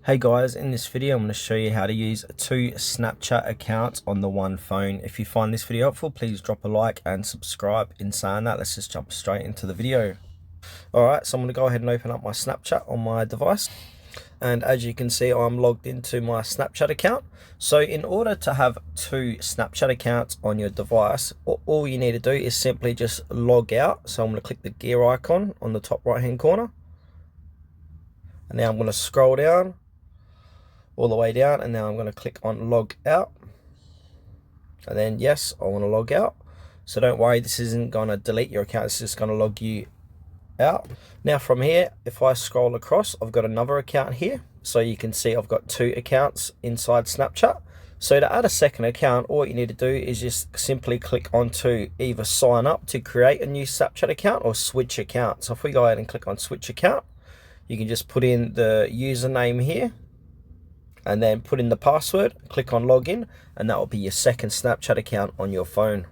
Hey guys, in this video I'm going to show you how to use two Snapchat accounts on the one phone. If you find this video helpful, please drop a like and subscribe. In saying that, let's just jump straight into the video. Alright, so I'm going to go ahead and open up my Snapchat on my device. And as you can see, I'm logged into my Snapchat account. So in order to have two Snapchat accounts on your device, all you need to do is simply just log out. So I'm going to click the gear icon on the top right hand corner. And now I'm going to scroll down all the way down, and now I'm going to click on log out, and then yes, I want to log out. So don't worry, this isn't going to delete your account, it's just going to log you out. Now from here, if I scroll across, I've got another account here, so you can see I've got two accounts inside Snapchat. So to add a second account, all you need to do is just simply click onto either sign up to create a new Snapchat account or switch account. So if we go ahead and click on switch account, you can just put in the username here and then put in the password, click on login, and that will be your second Snapchat account on your phone.